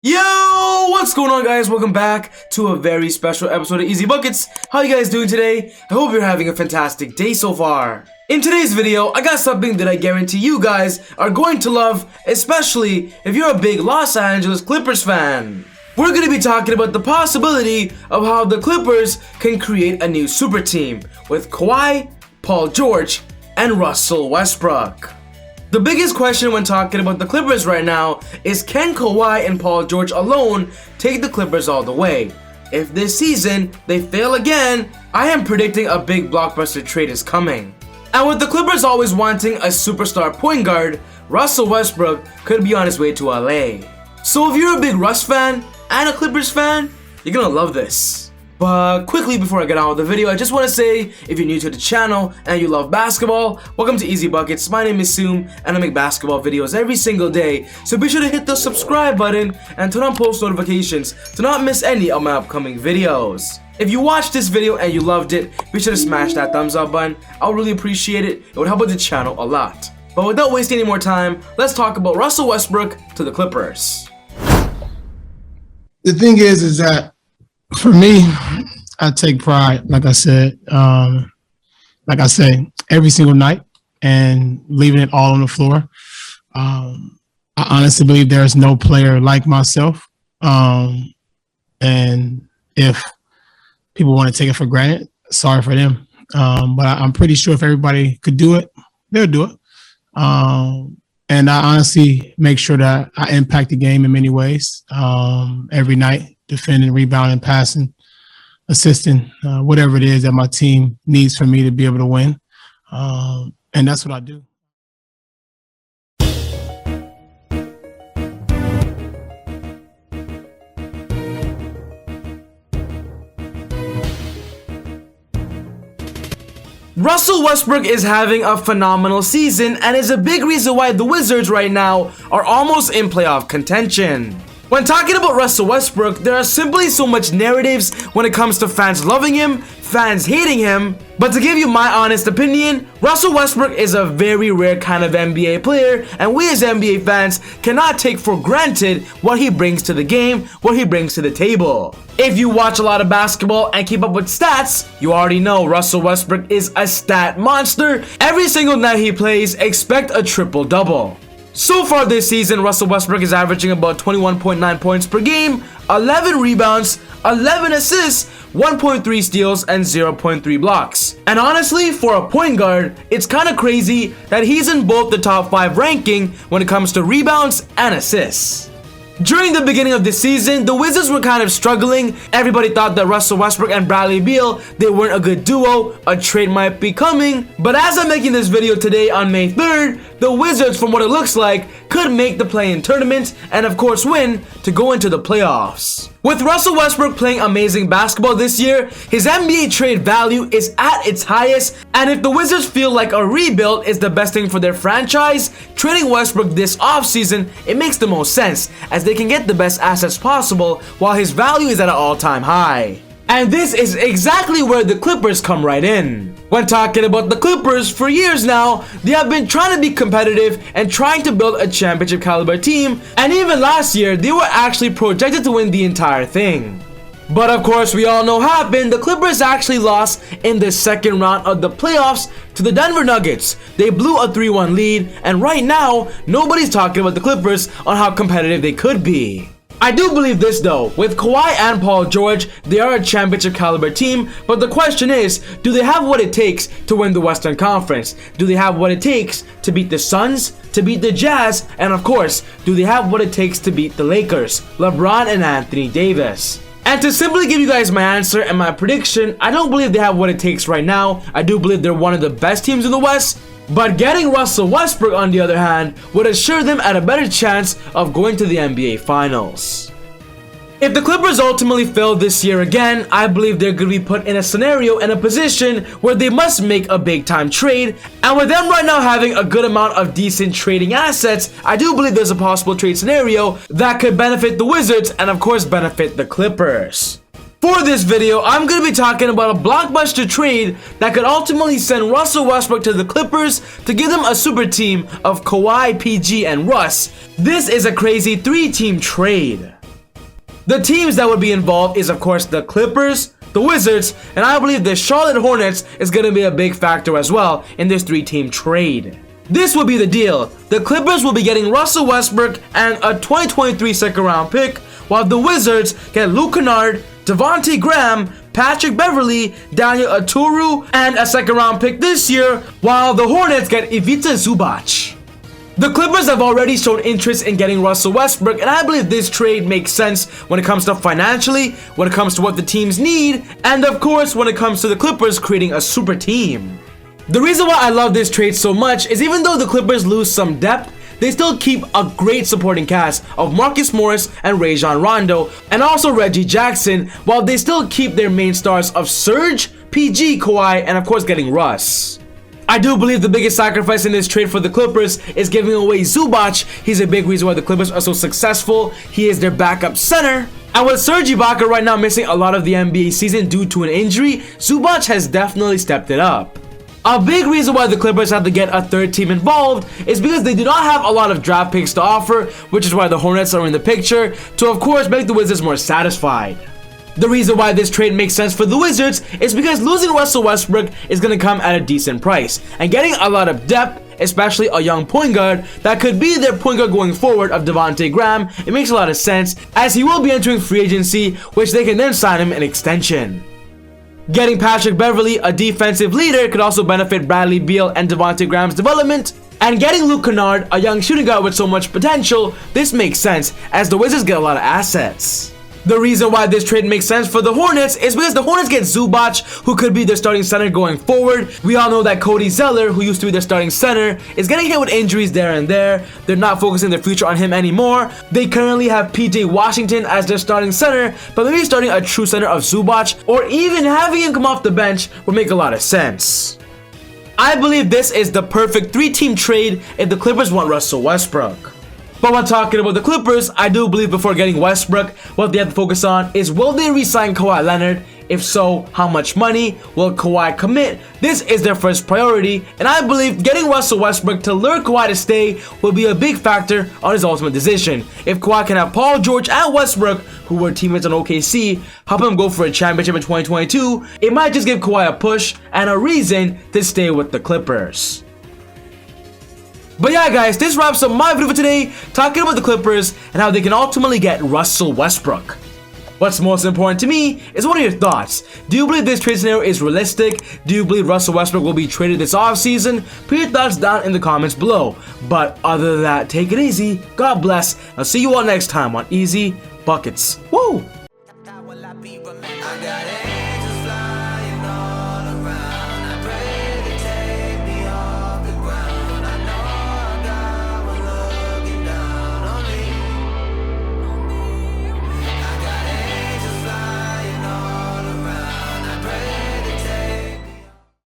Yo, what's going on, guys? Welcome back to a very special episode of Easy Buckets. How you guys doing today? I hope you're having a fantastic day so far. In today's video, I got something that I guarantee you guys are going to love, especially if you're a big Los Angeles Clippers fan. We're going to be talking about the possibility of how the Clippers can create a new super team with Kawhi, Paul George, and Russell Westbrook. The biggest question when talking about the Clippers right now is, can Kawhi and Paul George alone take the Clippers all the way? If this season they fail again, I am predicting a big blockbuster trade is coming. And with the Clippers always wanting a superstar point guard, Russell Westbrook could be on his way to LA. So if you're a big Russ fan and a Clippers fan, you're gonna love this. But quickly before I get on with the video, I just want to say, if you're new to the channel and you love basketball, welcome to Easy Buckets. My name is Soom and I make basketball videos every single day, so be sure to hit the subscribe button and turn on post notifications to not miss any of my upcoming videos. If you watched this video and you loved it, be sure to smash that thumbs up button. I'll really appreciate it. It would help with the channel a lot. But without wasting any more time, let's talk about Russell Westbrook to the Clippers. The thing is that for me, I take pride, like I say, every single night and leaving it all on the floor. I honestly believe there's no player like myself. And if people want to take it for granted, sorry for them. But I'm pretty sure if everybody could do it, they'll do it. And I honestly make sure that I impact the game in many ways every night. Defending, rebounding, passing, assisting, whatever it is that my team needs for me to be able to win. And that's what I do. Russell Westbrook is having a phenomenal season and is a big reason why the Wizards right now are almost in playoff contention. When talking about Russell Westbrook, there are simply so much narratives when it comes to fans loving him, fans hating him, but to give you my honest opinion, Russell Westbrook is a very rare kind of NBA player, and we as NBA fans cannot take for granted what he brings to the game, what he brings to the table. If you watch a lot of basketball and keep up with stats, you already know Russell Westbrook is a stat monster. Every single night he plays, expect a triple-double. So far this season, Russell Westbrook is averaging about 21.9 points per game, 11 rebounds, 11 assists, 1.3 steals, and 0.3 blocks. And honestly, for a point guard, it's kind of crazy that he's in both the top 5 ranking when it comes to rebounds and assists. During the beginning of the season, the Wizards were kind of struggling. Everybody thought that Russell Westbrook and Bradley Beal, they weren't a good duo. A trade might be coming. But as I'm making this video today on May 3rd, the Wizards, from what it looks like, could make the play-in tournament and of course win to go into the playoffs. With Russell Westbrook playing amazing basketball this year, his NBA trade value is at its highest, and if the Wizards feel like a rebuild is the best thing for their franchise, trading Westbrook this offseason, it makes the most sense, as they can get the best assets possible while his value is at an all-time high. And this is exactly where the Clippers come right in. When talking about the Clippers, for years now, they have been trying to be competitive and trying to build a championship caliber team, and even last year, they were actually projected to win the entire thing. But of course, we all know what happened. The Clippers actually lost in the second round of the playoffs to the Denver Nuggets. They blew a 3-1 lead, and right now, nobody's talking about the Clippers on how competitive they could be. I do believe this though, with Kawhi and Paul George, they are a championship caliber team, but the question is, do they have what it takes to win the Western Conference? Do they have what it takes to beat the Suns, to beat the Jazz, and of course, do they have what it takes to beat the Lakers, LeBron and Anthony Davis? And to simply give you guys my answer and my prediction, I don't believe they have what it takes right now. I do believe they're one of the best teams in the West. But getting Russell Westbrook, on the other hand, would assure them at a better chance of going to the NBA Finals. If the Clippers ultimately fail this year again, I believe they're going to be put in a scenario and a position where they must make a big time trade. And with them right now having a good amount of decent trading assets, I do believe there's a possible trade scenario that could benefit the Wizards and of course benefit the Clippers. For this video, I'm going to be talking about a blockbuster trade that could ultimately send Russell Westbrook to the Clippers to give them a super team of Kawhi, PG, and Russ. This is a crazy 3-team trade. The teams that would be involved is of course the Clippers, the Wizards, and I believe the Charlotte Hornets is going to be a big factor as well in this 3-team trade. This will be the deal. The Clippers will be getting Russell Westbrook and a 2023 second round pick, while the Wizards get Luke Kennard, Devontae Graham, Patrick Beverley, Daniel Oturu, and a second round pick this year, while the Hornets get Ivica Zubac. The Clippers have already shown interest in getting Russell Westbrook, and I believe this trade makes sense when it comes to financially, when it comes to what the teams need, and of course when it comes to the Clippers creating a super team. The reason why I love this trade so much is even though the Clippers lose some depth, they still keep a great supporting cast of Marcus Morris and Rajon Rondo, and also Reggie Jackson, while they still keep their main stars of Serge, PG, Kawhi, and of course getting Russ. I do believe the biggest sacrifice in this trade for the Clippers is giving away Zubac. He's a big reason why the Clippers are so successful. He is their backup center. And with Serge Ibaka right now missing a lot of the NBA season due to an injury, Zubac has definitely stepped it up. A big reason why the Clippers have to get a third team involved is because they do not have a lot of draft picks to offer, which is why the Hornets are in the picture to of course make the Wizards more satisfied. The reason why this trade makes sense for the Wizards is because losing Russell Westbrook is going to come at a decent price, and getting a lot of depth, especially a young point guard that could be their point guard going forward of Devontae Graham, it makes a lot of sense as he will be entering free agency, which they can then sign him an extension. Getting Patrick Beverley, a defensive leader, could also benefit Bradley Beal and Devontae Graham's development. And getting Luke Kennard, a young shooting guard with so much potential, this makes sense as the Wizards get a lot of assets. The reason why this trade makes sense for the Hornets is because the Hornets get Zubac, who could be their starting center going forward. We all know that Cody Zeller, who used to be their starting center, is getting hit with injuries there and there. They're not focusing their future on him anymore. They currently have PJ Washington as their starting center, but maybe starting a true center of Zubac, or even having him come off the bench would make a lot of sense. I believe this is the perfect 3-team trade if the Clippers want Russell Westbrook. But when talking about the Clippers, I do believe before getting Westbrook, what they have to focus on is will they re-sign Kawhi Leonard? If so, how much money will Kawhi commit? This is their first priority, and I believe getting Russell Westbrook to lure Kawhi to stay will be a big factor on his ultimate decision. If Kawhi can have Paul George and Westbrook, who were teammates on OKC, help him go for a championship in 2022, it might just give Kawhi a push and a reason to stay with the Clippers. But yeah guys, this wraps up my video for today, talking about the Clippers and how they can ultimately get Russell Westbrook. What's most important to me is what are your thoughts? Do you believe this trade scenario is realistic? Do you believe Russell Westbrook will be traded this offseason? Put your thoughts down in the comments below. But other than that, take it easy, God bless, I'll see you all next time on Easy Buckets. Woo!